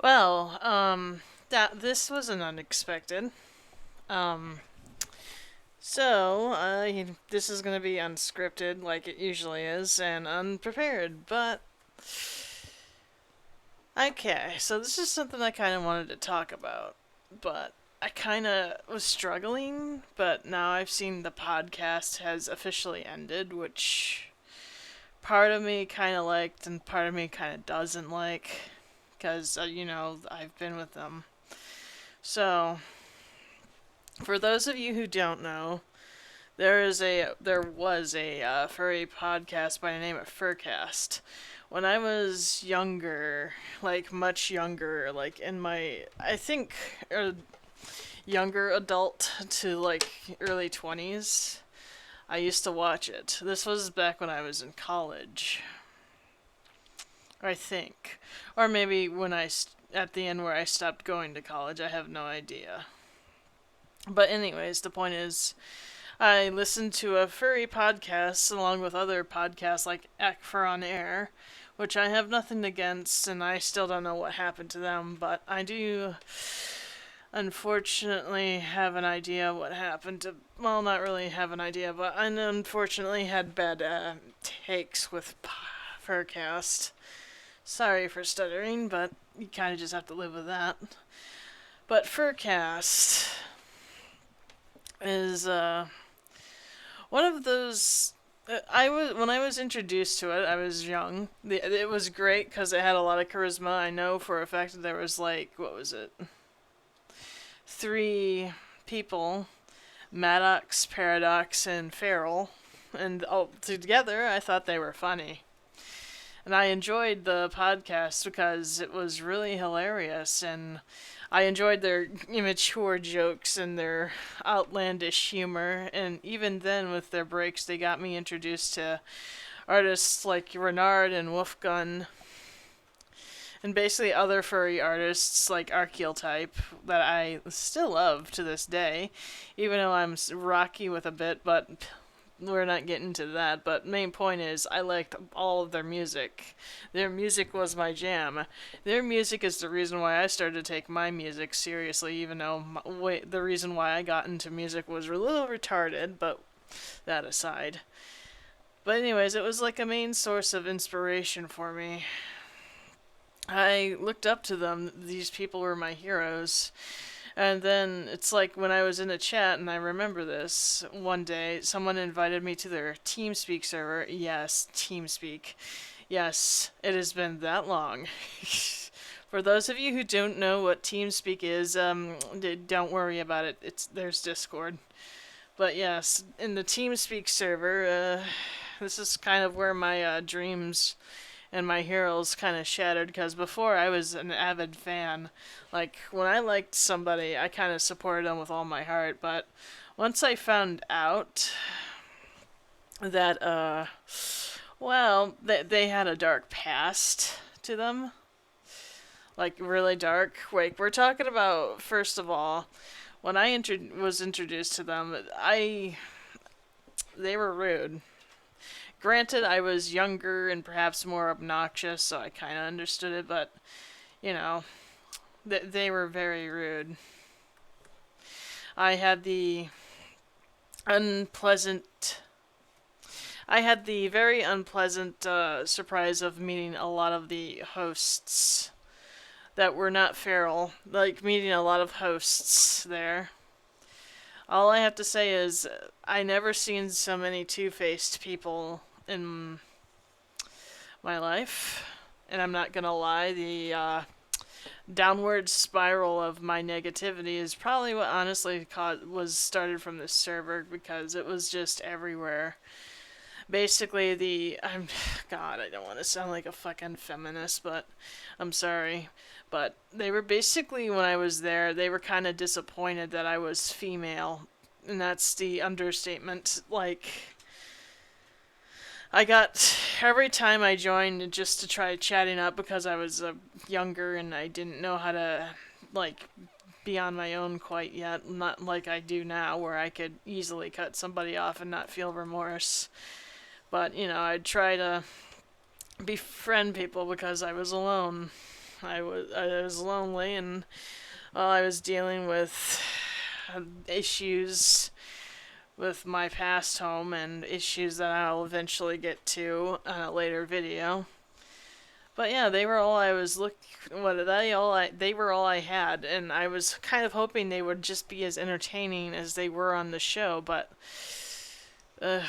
Well, that this wasn't unexpected. Um, this is gonna be unscripted, like it usually is, and unprepared. But okay, so this is something I kind of wanted to talk about, but I kind of was struggling. But now I've seen the podcast has officially ended, which part of me kind of liked and part of me kind of doesn't like, because I've been with them. So for those of you who don't know, there was a furry podcast by the name of Furcast. When I was younger, like much younger, like in my I think younger adult to like early 20s, I used to watch it. This was back when I was in college, I think, or maybe at the end where I stopped going to college. I have no idea. But anyways, the point is, I listened to a furry podcast along with other podcasts like Akfer on Air, which I have nothing against, and I still don't know what happened to them, but I do unfortunately have an idea what happened to. Well, not really have an idea, but I unfortunately had bad takes with Furcast. Sorry for stuttering, but you kind of just have to live with that. But Furcast is one of those. I was when I was introduced to it. I was young. It was great because it had a lot of charisma. I know for a fact that there was like what was it, three people: Maddox, Paradox, and Feral, and all together I thought they were funny. And I enjoyed the podcast because it was really hilarious, and I enjoyed their immature jokes and their outlandish humor. And even then, with their breaks, they got me introduced to artists like Renard and Wolfgun, and basically other furry artists like Archeotype that I still love to this day, even though I'm rocky with a bit, but we're not getting to that. But main point is I liked all of their music. Their music was my jam. Their music is the reason why I started to take my music seriously, even though the reason why I got into music was a little retarded, but that aside. But anyways, it was like a main source of inspiration for me. I looked up to them. These people were my heroes. And then it's like when I was in a chat, and I remember this one day, someone invited me to their TeamSpeak server. Yes, TeamSpeak. Yes, it has been that long. For those of you who don't know what TeamSpeak is, don't worry about it. There's Discord. But yes, in the TeamSpeak server, this is kind of where my dreams and my heroes kind of shattered because before I was an avid fan. Like when I liked somebody, I kind of supported them with all my heart. But once I found out that they had a dark past to them, like really dark. Like we're talking about first of all, when I was introduced to them, I they were rude. Granted, I was younger and perhaps more obnoxious, so I kind of understood it, but you know, they were very rude. I had the unpleasant. I had the very unpleasant surprise of meeting a lot of the hosts that were not feral. Like meeting a lot of hosts there. All I have to say is I never seen so many two-faced people in my life, and I'm not gonna lie, the downward spiral of my negativity is probably what honestly was started from this server because it was just everywhere. Basically, God, I don't want to sound like a fucking feminist, but I'm sorry. But they were basically, when I was there, they were kind of disappointed that I was female. And that's the understatement. Like, I got every time I joined just to try chatting up because I was younger and I didn't know how to like be on my own quite yet. Not like I do now, where I could easily cut somebody off and not feel remorse. But I'd try to befriend people because I was alone. I was lonely, and while I was dealing with issues with my past home and issues that I'll eventually get to on a later video. But yeah, they were all I was look. What they were all I had, and I was kind of hoping they would just be as entertaining as they were on the show. But uh,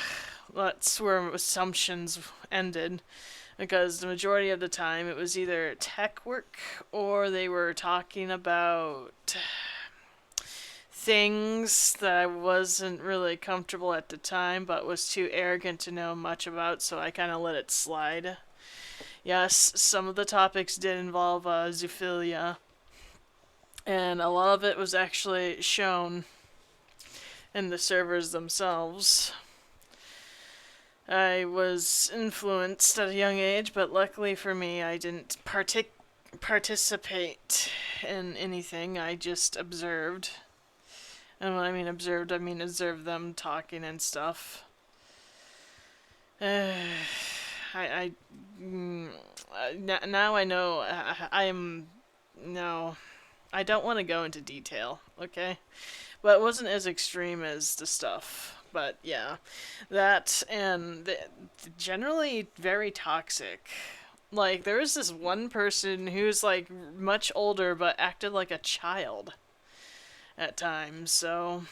that's where assumptions ended, because the majority of the time it was either tech work or they were talking about things that I wasn't really comfortable at the time, but was too arrogant to know much about, so I kind of let it slide. Yes, some of the topics did involve zoophilia, and a lot of it was actually shown in the servers themselves. I was influenced at a young age, but luckily for me, I didn't participate in anything. I just observed. And when I mean observed, I mean observed them talking and stuff. I now I know I am no, I don't want to go into detail, okay? But it wasn't as extreme as the stuff. But yeah, that and generally very toxic. Like there was this one person who's like much older but acted like a child at times. So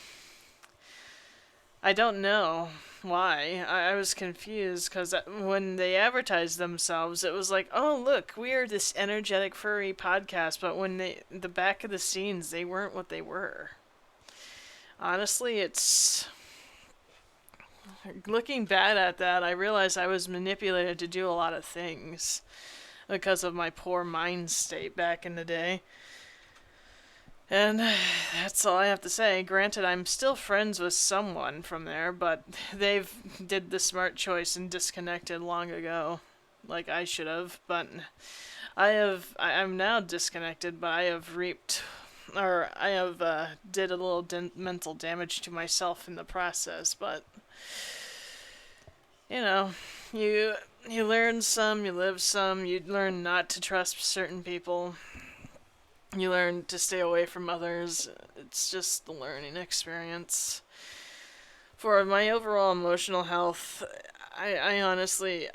I don't know why. I was confused because when they advertised themselves, it was like, oh, look, we are this energetic furry podcast. But when the back of the scenes, they weren't what they were. Honestly, it's. Looking back at that, I realized I was manipulated to do a lot of things because of my poor mind state back in the day. And that's all I have to say. Granted, I'm still friends with someone from there, but they've did the smart choice and disconnected long ago, like I should have. But I'm now disconnected, but I have reaped, or I have did a little mental damage to myself in the process. But you know, you learn some, you live some, you learn not to trust certain people. You learn to stay away from others. It's just the learning experience. For my overall emotional health, I honestly,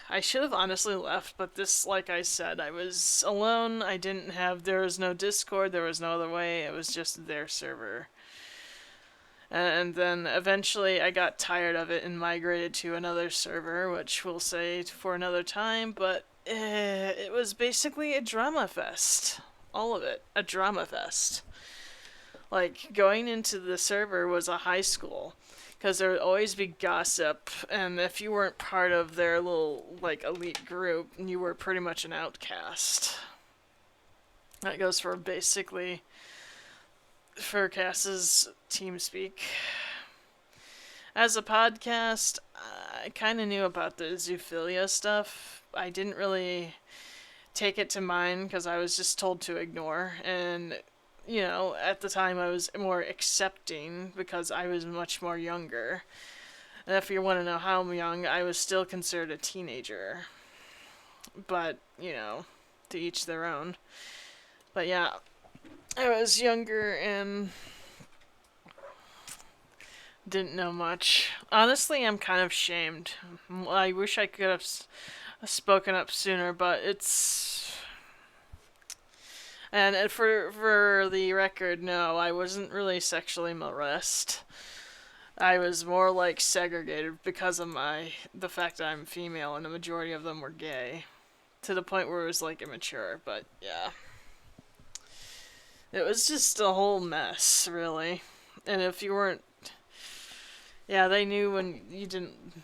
I should have honestly left, but this, like I said, I was alone. There was no Discord, there was no other way. It was just their server. And then eventually I got tired of it and migrated to another server, which we'll say for another time, but it was basically a drama fest. All of it. A drama fest. Like, going into the server was a high school. Because there would always be gossip, and if you weren't part of their little, like, elite group, you were pretty much an outcast. That goes for basically Furcast's TeamSpeak. As a podcast, I kind of knew about the zoophilia stuff. I didn't really take it to mind because I was just told to ignore, and at the time I was more accepting because I was much more younger. And if you want to know how I'm young, I was still considered a teenager. But, to each their own. But yeah, I was younger and didn't know much. Honestly, I'm kind of shamed. I wish I could have spoken up sooner, but it's. And for the record, no, I wasn't really sexually molested. I was more like segregated because of the fact that I'm female, and the majority of them were gay, to the point where it was like immature. But yeah, it was just a whole mess, really. And if you weren't, yeah, they knew when you didn't.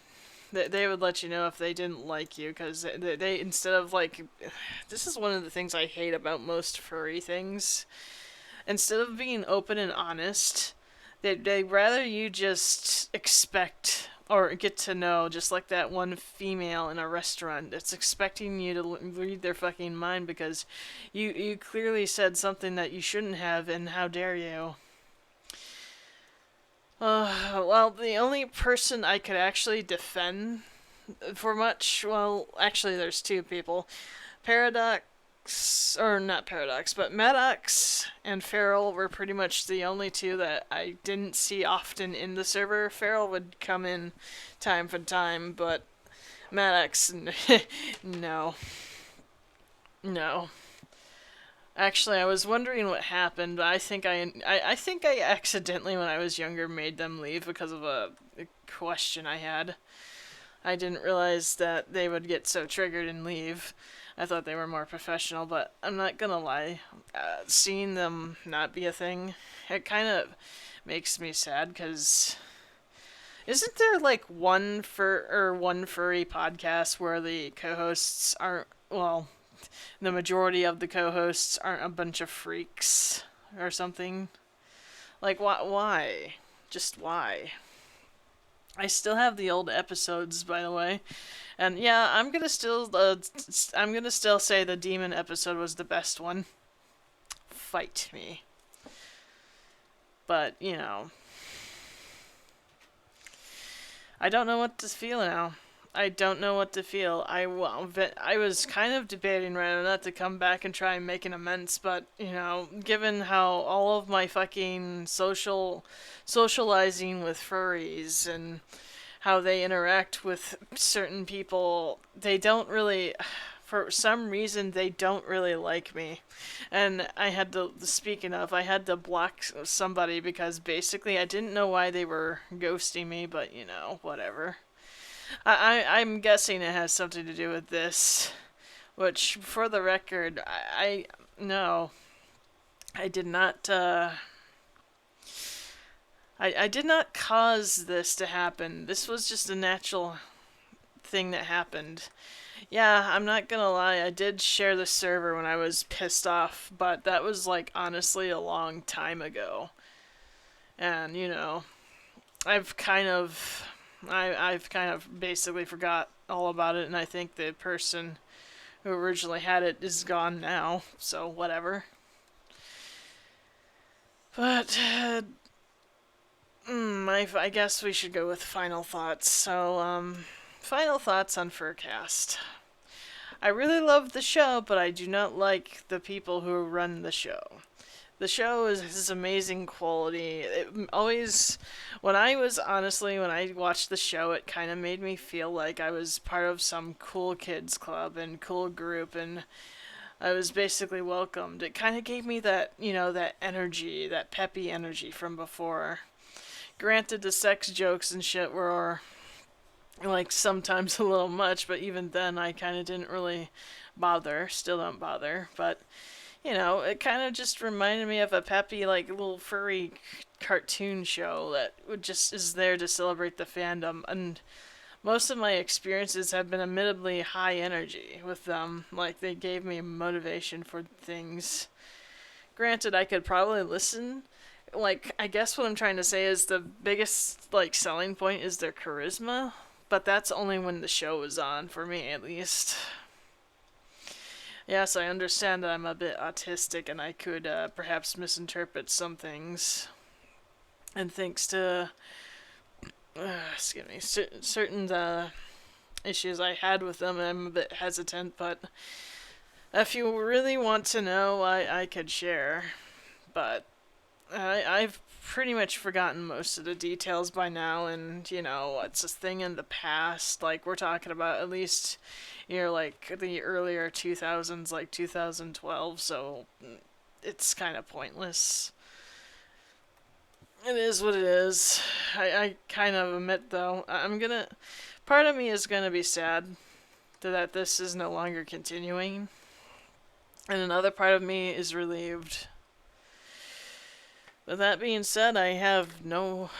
They would let you know if they didn't like you, because they instead of like, this is one of the things I hate about most furry things. Instead of being open and honest, they rather you just expect or get to know, just like that one female in a restaurant that's expecting you to read their fucking mind because you clearly said something that you shouldn't have, and how dare you. Well, the only person I could actually defend for much, well, actually there's two people. Paradox or not Paradox, but Maddox and Feral were pretty much the only two that I didn't see often in the server. Feral would come in time for time, but Maddox, no. No. Actually, I was wondering what happened, but I think I accidentally, when I was younger, made them leave because of a question I had. I didn't realize that they would get so triggered and leave. I thought they were more professional, but I'm not gonna lie. Seeing them not be a thing, it kind of makes me sad because isn't there like one furry podcast where the co-hosts aren't the majority of the co-hosts aren't a bunch of freaks or something? Like why? Just why? I still have the old episodes, by the way, and yeah, I'm gonna still say the demon episode was the best one. Fight me, but I don't know what to feel now. I don't know what to feel. I was kind of debating whether or not to come back and try and make an amends, but given how all of my fucking socializing with furries and how they interact with certain people, they don't really, for some reason, they don't really like me. And speaking of, I had to block somebody because basically I didn't know why they were ghosting me, but whatever. I'm guessing it has something to do with this, which, for the record, no, I did not, I did not cause this to happen. This was just a natural thing that happened. Yeah, I'm not gonna lie, I did share the server when I was pissed off, but that was, like, honestly a long time ago. And, I've kind of basically forgot all about it, and I think the person who originally had it is gone now, so whatever. But, I guess we should go with final thoughts. So, final thoughts on Furcast. I really love the show, but I do not like the people who run the show. The show is amazing quality. It always, when I watched the show, it kind of made me feel like I was part of some cool kids club and cool group, and I was basically welcomed. It kind of gave me that, that energy, that peppy energy from before. Granted, the sex jokes and shit were, like, sometimes a little much, but even then I kind of didn't really bother. Still don't bother, but it kind of just reminded me of a peppy, like, little furry cartoon show that is there to celebrate the fandom. And most of my experiences have been admittedly high energy with them. Like, they gave me motivation for things. Granted, I could probably listen. Like, I guess what I'm trying to say is the biggest, like, selling point is their charisma. But that's only when the show is on, for me at least. Yes, I understand that I'm a bit autistic and I could perhaps misinterpret some things. And thanks to certain issues I had with them, I'm a bit hesitant, but if you really want to know, I could share. But I've pretty much forgotten most of the details by now, and it's a thing in the past. Like, we're talking about at least like the earlier 2000s, like 2012, so it's kind of pointless. It is what it is. I kind of admit, though, part of me is gonna be sad that this is no longer continuing, and another part of me is relieved. But that being said, I have no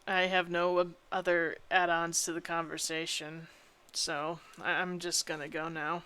other add-ons to the conversation, so I'm just gonna go now.